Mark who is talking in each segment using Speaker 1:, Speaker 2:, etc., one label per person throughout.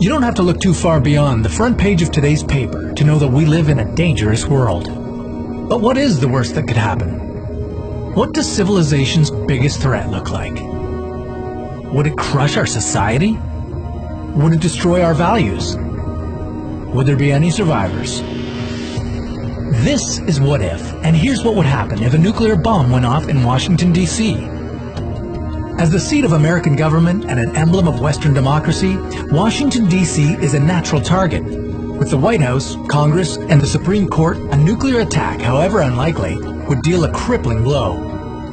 Speaker 1: You don't have to look too far beyond the front page of today's paper to know that we live in a dangerous world. But what is the worst that could happen? What does civilization's biggest threat look like? Would it crush our society? Would it destroy our values? Would there be any survivors? This is What If, and here's what would happen if a nuclear bomb went off in Washington, D.C. As the seat of American government and an emblem of Western democracy, Washington, D.C. is a natural target. With the White House, Congress, and the Supreme Court, a nuclear attack, however unlikely, would deal a crippling blow.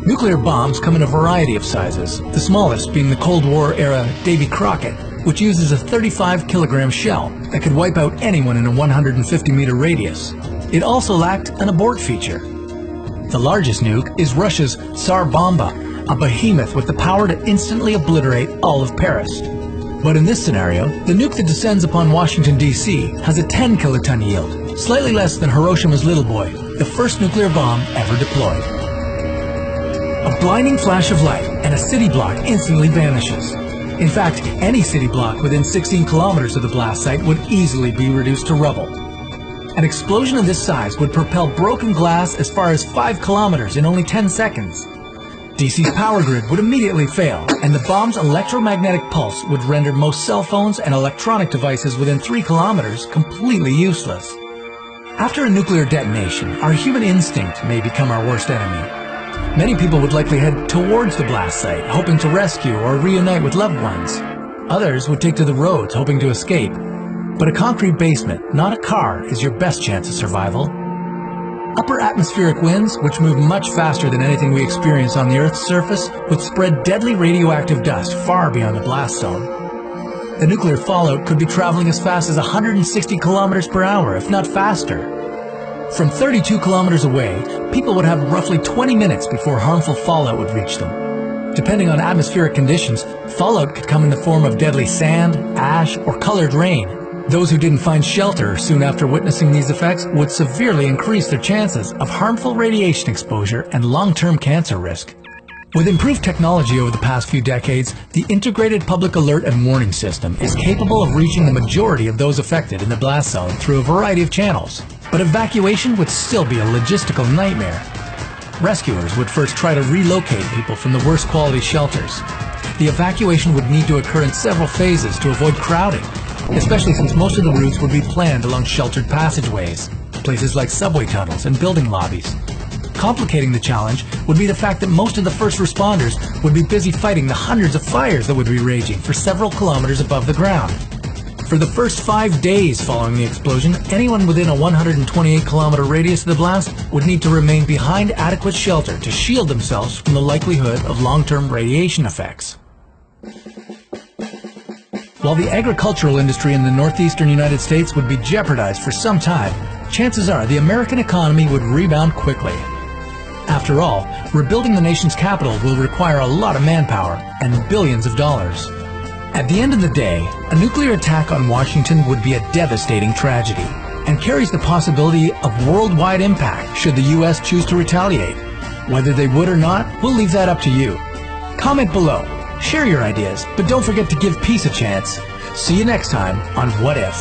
Speaker 1: Nuclear bombs come in a variety of sizes, the smallest being the Cold War-era Davy Crockett, which uses a 35-kilogram shell that could wipe out anyone in a 150-meter radius. It also lacked an abort feature. The largest nuke is Russia's Tsar Bomba, a behemoth with the power to instantly obliterate all of Paris. But in this scenario, the nuke that descends upon Washington, D.C. has a 10-kiloton yield, slightly less than Hiroshima's Little Boy, the first nuclear bomb ever deployed. A blinding flash of light and a city block instantly vanishes. In fact, any city block within 16 kilometers of the blast site would easily be reduced to rubble. An explosion of this size would propel broken glass as far as 5 kilometers in only 10 seconds. DC's power grid would immediately fail, and the bomb's electromagnetic pulse would render most cell phones and electronic devices within 3 kilometers completely useless. After a nuclear detonation, our human instinct may become our worst enemy. Many people would likely head towards the blast site, hoping to rescue or reunite with loved ones. Others would take to the roads, hoping to escape. But a concrete basement, not a car, is your best chance of survival. Upper atmospheric winds, which move much faster than anything we experience on the Earth's surface, would spread deadly radioactive dust far beyond the blast zone. The nuclear fallout could be traveling as fast as 160 kilometers per hour, if not faster. From 32 kilometers away, people would have roughly 20 minutes before harmful fallout would reach them. Depending on atmospheric conditions, fallout could come in the form of deadly sand, ash, or colored rain. Those who didn't find shelter soon after witnessing these effects would severely increase their chances of harmful radiation exposure and long-term cancer risk. With improved technology over the past few decades, the Integrated Public Alert and Warning System is capable of reaching the majority of those affected in the blast zone through a variety of channels. But evacuation would still be a logistical nightmare. Rescuers would first try to relocate people from the worst quality shelters. The evacuation would need to occur in several phases to avoid crowding, especially since most of the routes would be planned along sheltered passageways, places like subway tunnels and building lobbies. Complicating the challenge would be the fact that most of the first responders would be busy fighting the hundreds of fires that would be raging for several kilometers above the ground. For the first 5 days following the explosion, anyone within a 128-kilometer radius of the blast would need to remain behind adequate shelter to shield themselves from the likelihood of long-term radiation effects. While the agricultural industry in the northeastern United States would be jeopardized for some time, chances are the American economy would rebound quickly. After all, rebuilding the nation's capital will require a lot of manpower and billions of dollars. At the end of the day, a nuclear attack on Washington would be a devastating tragedy and carries the possibility of worldwide impact should the U.S. choose to retaliate. Whether they would or not, we'll leave that up to you. Comment below, share your ideas, but don't forget to give peace a chance. See you next time on What If.